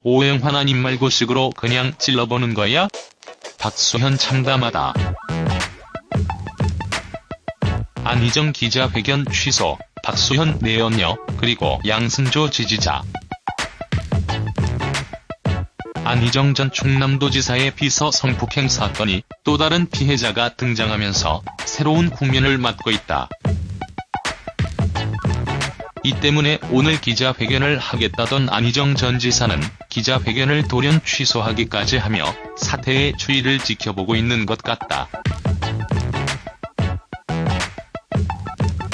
오행 하나님 말고 식으로 그냥 찔러보는 거야? 박수현 참담하다. 안희정 기자회견 취소, 박수현 내연녀, 그리고 양승조 지지자. 안희정 전 충남도지사의 비서 성폭행 사건이 또 다른 피해자가 등장하면서 새로운 국면을 맞고 있다. 이 때문에 오늘 기자회견을 하겠다던 안희정 전 지사는 기자회견을 돌연 취소하기까지 하며 사태의 추이를 지켜보고 있는 것 같다.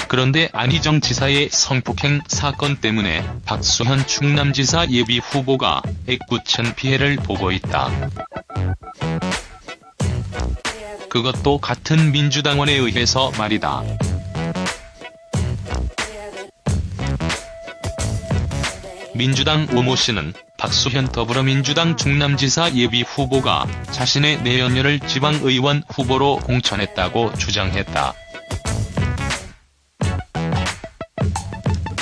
그런데 안희정 지사의 성폭행 사건 때문에 박수현 충남지사 예비 후보가 애꿎은 피해를 보고 있다. 그것도 같은 민주당원에 의해서 말이다. 민주당 오모 씨는 박수현 더불어민주당 충남지사 예비 후보가 자신의 내연녀를 지방의원 후보로 공천했다고 주장했다.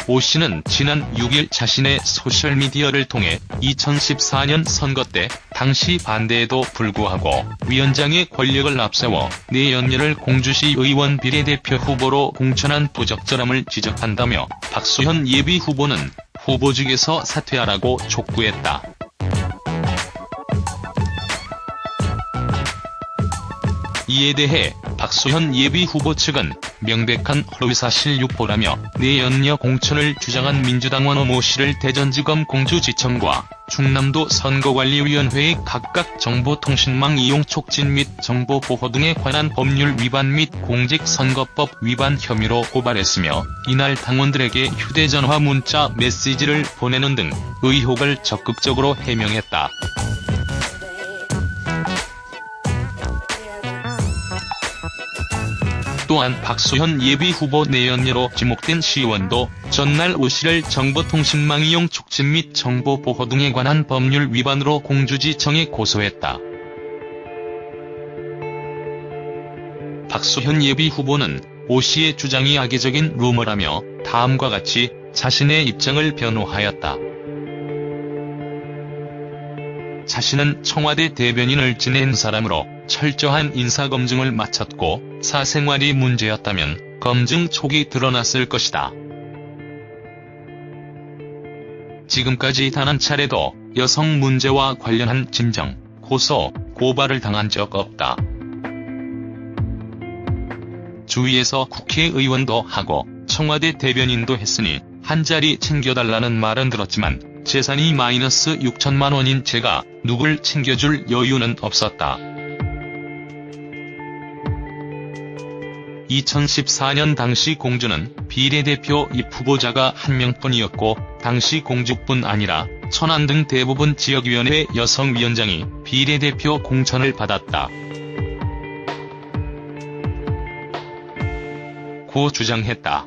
오 씨는 지난 6일 자신의 소셜미디어를 통해 2014년 선거 때 당시 반대에도 불구하고 위원장의 권력을 앞세워 내연녀를 공주시 의원 비례대표 후보로 공천한 부적절함을 지적한다며 박수현 예비 후보는 후보직에서 사퇴하라고 촉구했다. 이에 대해 박수현 예비 후보 측은 명백한 허위사실 유포라며 내연녀 공천을 주장한 민주당원 오모 씨를 대전지검 공주지청과 충남도 선거관리위원회에 각각 정보통신망 이용 촉진 및 정보보호 등에 관한 법률 위반 및 공직선거법 위반 혐의로 고발했으며 이날 당원들에게 휴대전화 문자 메시지를 보내는 등 의혹을 적극적으로 해명했다. 또한 박수현 예비 후보 내연녀로 지목된 시의원도 전날 오 씨를 정보통신망 이용 촉진 및 정보보호 등에 관한 법률 위반으로 공주지청에 고소했다. 박수현 예비 후보는 오 씨의 주장이 악의적인 루머라며 다음과 같이 자신의 입장을 변호하였다. 자신은 청와대 대변인을 지낸 사람으로 철저한 인사검증을 마쳤고 사생활이 문제였다면 검증 촉이 드러났을 것이다. 지금까지 단 한 차례도 여성 문제와 관련한 진정, 고소, 고발을 당한 적 없다. 주위에서 국회의원도 하고 청와대 대변인도 했으니 한 자리 챙겨달라는 말은 들었지만 재산이 마이너스 6천만 원인 제가 누굴 챙겨줄 여유는 없었다. 2014년 당시 공주는 비례대표 입후보자가 한 명뿐이었고 당시 공주뿐 아니라 천안 등 대부분 지역위원회 여성위원장이 비례대표 공천을 받았다. 고 주장했다.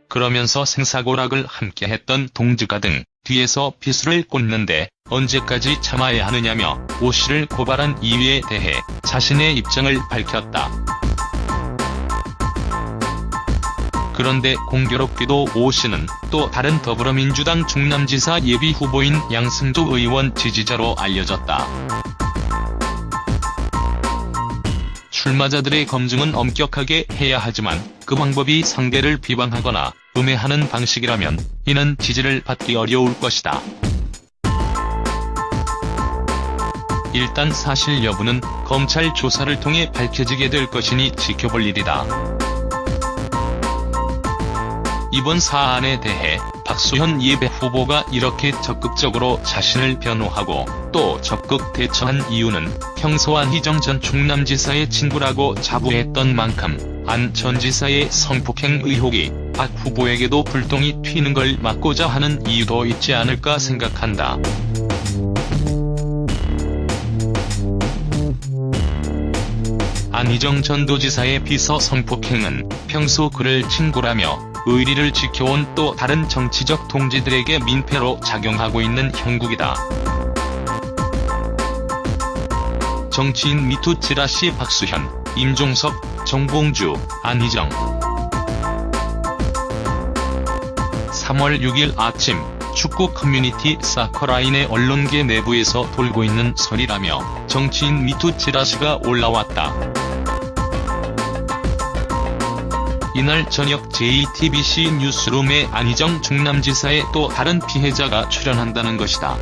그러면서 생사고락을 함께했던 동지가 등 뒤에서 비수를 꽂는데 언제까지 참아야 하느냐며 오 씨를 고발한 이유에 대해 자신의 입장을 밝혔다. 그런데 공교롭게도 오 씨는 또 다른 더불어민주당 충남지사 예비 후보인 양승조 의원 지지자로 알려졌다. 출마자들의 검증은 엄격하게 해야 하지만 그 방법이 상대를 비방하거나 음해하는 방식이라면 이는 지지를 받기 어려울 것이다. 일단 사실 여부는 검찰 조사를 통해 밝혀지게 될 것이니 지켜볼 일이다. 이번 사안에 대해 박수현 예비 후보가 이렇게 적극적으로 자신을 변호하고 또 적극 대처한 이유는 평소 안희정 전 충남지사의 친구라고 자부했던 만큼 안 전 지사의 성폭행 의혹이 박 후보에게도 불똥이 튀는 걸 막고자 하는 이유도 있지 않을까 생각한다. 안희정 전 도지사의 비서 성폭행은 평소 그를 친구라며 의리를 지켜온 또 다른 정치적 동지들에게 민폐로 작용하고 있는 형국이다. 정치인 미투 찌라시 박수현, 임종석, 정봉주, 안희정. 3월 6일 아침 축구 커뮤니티 사커라인의 언론계 내부에서 돌고 있는 설이라며 정치인 미투 찌라시가 올라왔다. 이날 저녁 JTBC 뉴스룸에 안희정 충남지사의 또 다른 피해자가 출연한다는 것이다.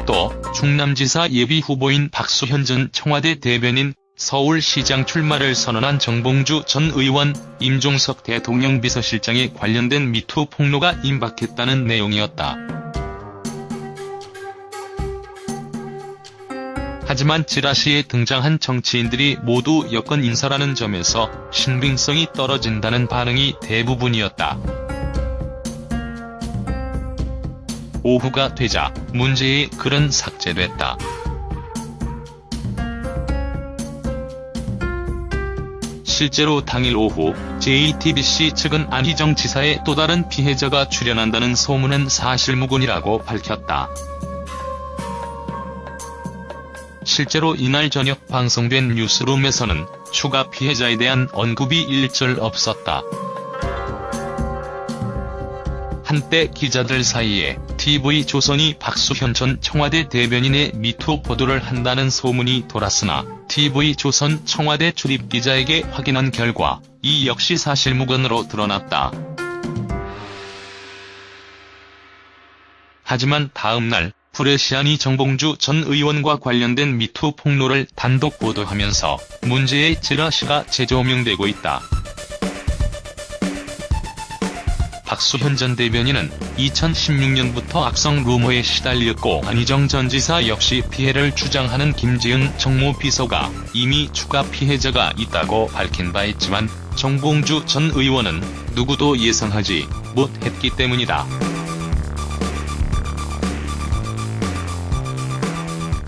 또 충남지사 예비후보인 박수현 전 청와대 대변인, 서울시장 출마를 선언한 정봉주 전 의원, 임종석 대통령 비서실장에 관련된 미투 폭로가 임박했다는 내용이었다. 하지만 찌라시에 등장한 정치인들이 모두 여권 인사라는 점에서 신빙성이 떨어진다는 반응이 대부분이었다. 오후가 되자 문제의 글은 삭제됐다. 실제로 당일 오후 JTBC 측은 안희정 지사의 또 다른 피해자가 출연한다는 소문은 사실무근이라고 밝혔다. 실제로 이날 저녁 방송된 뉴스룸에서는 추가 피해자에 대한 언급이 일절 없었다. 한때 기자들 사이에 TV조선이 박수현 전 청와대 대변인의 미투 보도를 한다는 소문이 돌았으나 TV조선 청와대 출입기자에게 확인한 결과 이 역시 사실무근으로 드러났다. 하지만 다음날 프레시안이 정봉주 전 의원과 관련된 미투 폭로를 단독 보도하면서 문제의 찌라시가 재조명되고 있다. 박수현 전 대변인은 2016년부터 악성 루머에 시달렸고 안희정 전 지사 역시 피해를 주장하는 김지은 정무비서가 이미 추가 피해자가 있다고 밝힌 바 있지만 정봉주 전 의원은 누구도 예상하지 못했기 때문이다.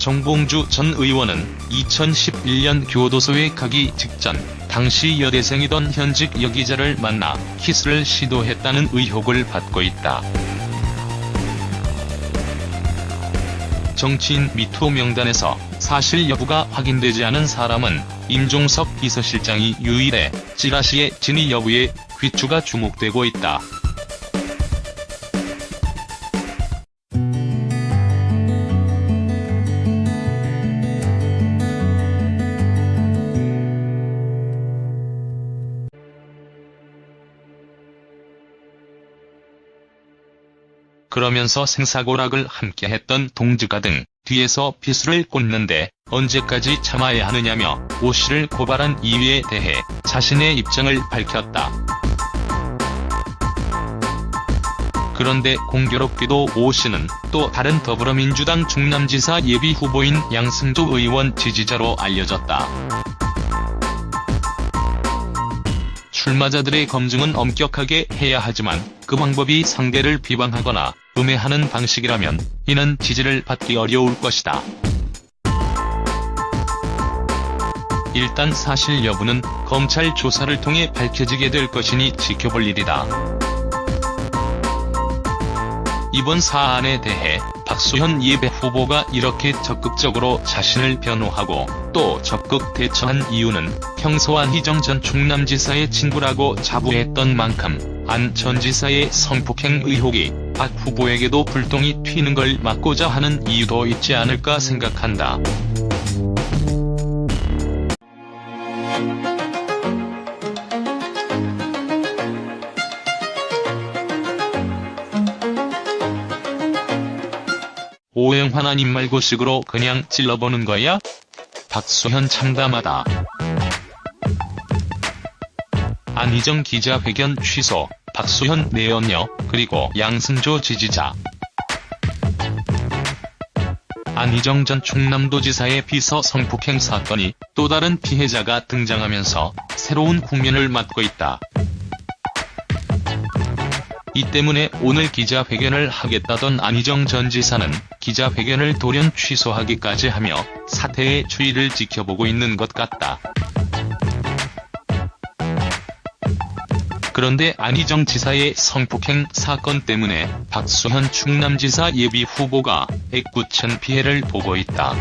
정봉주 전 의원은 2011년 교도소에 가기 직전 당시 여대생이던 현직 여기자를 만나 키스를 시도했다는 의혹을 받고 있다. 정치인 미투 명단에서 사실 여부가 확인되지 않은 사람은 임종석 비서실장이 유일해 찌라시의 진위 여부에 귀추가 주목되고 있다. 그러면서 생사고락을 함께했던 동지가 등 뒤에서 비수를 꽂는데 언제까지 참아야 하느냐며 오 씨를 고발한 이유에 대해 자신의 입장을 밝혔다. 그런데 공교롭게도 오 씨는 또 다른 더불어민주당 충남지사 예비후보인 양승조 의원 지지자로 알려졌다. 출마자들의 검증은 엄격하게 해야 하지만 그 방법이 상대를 비방하거나 음해하는 방식이라면 이는 지지를 받기 어려울 것이다. 일단 사실 여부는 검찰 조사를 통해 밝혀지게 될 것이니 지켜볼 일이다. 이번 사안에 대해 박수현 예비후보가 이렇게 적극적으로 자신을 변호하고 또 적극 대처한 이유는 평소 안희정 전 충남지사의 친구라고 자부했던 만큼 안 전 지사의 성폭행 의혹이 박 후보에게도 불똥이 튀는 걸 막고자 하는 이유도 있지 않을까 생각한다. 오행환한 입말고식으로 그냥 찔러보는 거야? 박수현 참담하다. 안희정 기자회견 취소, 박수현 내연녀, 그리고 양승조 지지자. 안희정 전 충남도지사의 비서 성폭행 사건이 또 다른 피해자가 등장하면서 새로운 국면을 맞고 있다. 이 때문에 오늘 기자회견을 하겠다던 안희정 전 지사는 기자회견을 돌연 취소하기까지 하며 사태의 추이를 지켜보고 있는 것 같다. 그런데 안희정 지사의 성폭행 사건 때문에 박수현 충남지사 예비후보가 애꿎은 피해를 보고 있다.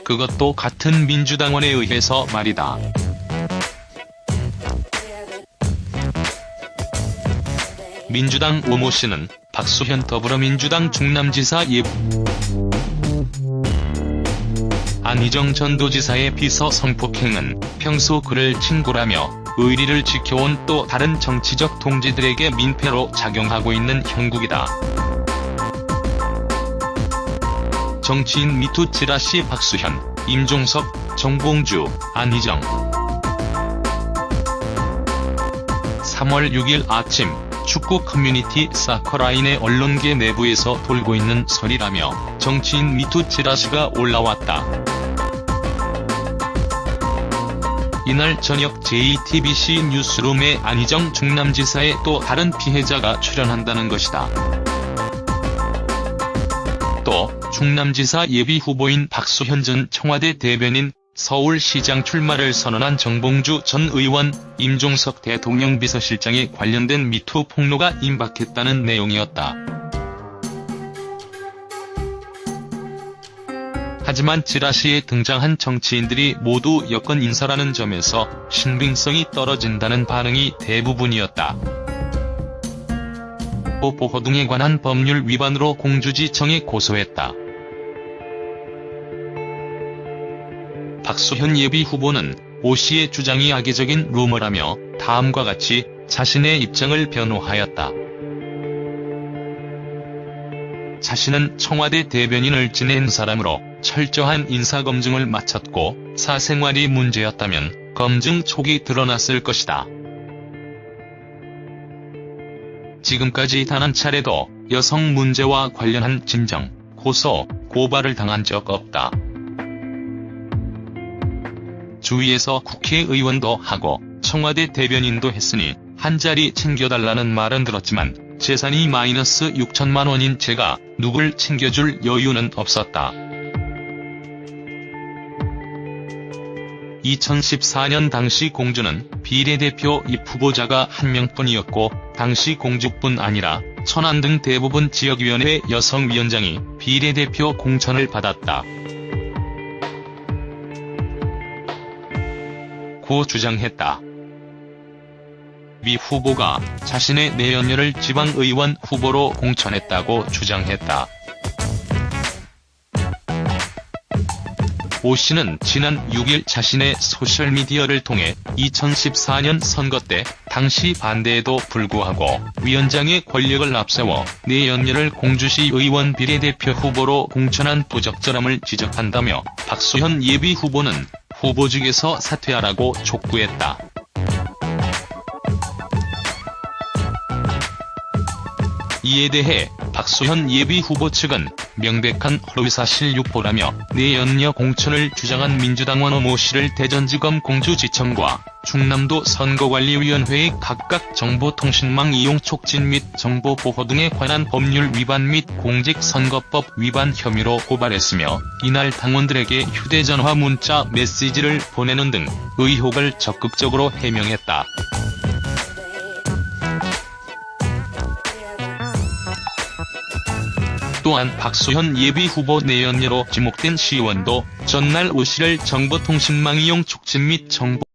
그것도 같은 민주당원에 의해서 말이다. 민주당 오모 씨는 박수현 더불어민주당 충남지사 안희정 전도지사의 비서 성폭행은 평소 그를 친구라며 의리를 지켜온 또 다른 정치적 동지들에게 민폐로 작용하고 있는 형국이다. 정치인 미투 찌라시 박수현, 임종석, 정봉주, 안희정 3월 6일 아침 축구 커뮤니티 사커라인의 언론계 내부에서 돌고 있는 설이라며 정치인 미투 찌라시가 올라왔다. 이날 저녁 JTBC 뉴스룸에 안희정 충남지사의 또 다른 피해자가 출연한다는 것이다. 또 충남지사 예비후보인 박수현 전 청와대 대변인, 서울시장 출마를 선언한 정봉주 전 의원, 임종석 대통령 비서실장에 관련된 미투 폭로가 임박했다는 내용이었다. 하지만 찌라시에 등장한 정치인들이 모두 여권 인사라는 점에서 신빙성이 떨어진다는 반응이 대부분이었다. 보호 등에 관한 법률 위반으로 공주지청에 고소했다. 박수현 예비후보는 오 씨의 주장이 악의적인 루머라며 다음과 같이 자신의 입장을 변호하였다. 자신은 청와대 대변인을 지낸 사람으로 철저한 인사검증을 마쳤고 사생활이 문제였다면 검증 촉이 드러났을 것이다. 지금까지 단 한 차례도 여성 문제와 관련한 진정, 고소, 고발을 당한 적 없다. 주위에서 국회의원도 하고 청와대 대변인도 했으니 한 자리 챙겨달라는 말은 들었지만 재산이 마이너스 6천만 원인 제가 누굴 챙겨줄 여유는 없었다. 2014년 당시 공주는 비례대표 입후보자가 한 명뿐이었고 당시 공주뿐 아니라 천안 등 대부분 지역위원회 여성위원장이 비례대표 공천을 받았다. 고 주장했다. 미 후보가 자신의 내연녀를 지방의원 후보로 공천했다고 주장했다. 오 씨는 지난 6일 자신의 소셜미디어를 통해 2014년 선거 때 당시 반대에도 불구하고 위원장의 권력을 앞세워 내연녀를 공주시 의원 비례대표 후보로 공천한 부적절함을 지적한다며 박수현 예비후보는 후보직에서 사퇴하라고 촉구했다. 이에 대해 박수현 예비후보 측은 명백한 허위사실 유포라며 내연녀 공천을 주장한 민주당원 오모 씨를 대전지검 공주지청과 충남도 선거관리위원회에 각각 정보통신망 이용 촉진 및 정보보호 등에 관한 법률 위반 및 공직선거법 위반 혐의로 고발했으며 이날 당원들에게 휴대전화 문자 메시지를 보내는 등 의혹을 적극적으로 해명했다. 또한 박수현 예비후보 내연녀로 지목된 시의원도 전날 오 씨를 정보통신망 이용 촉진 및 정보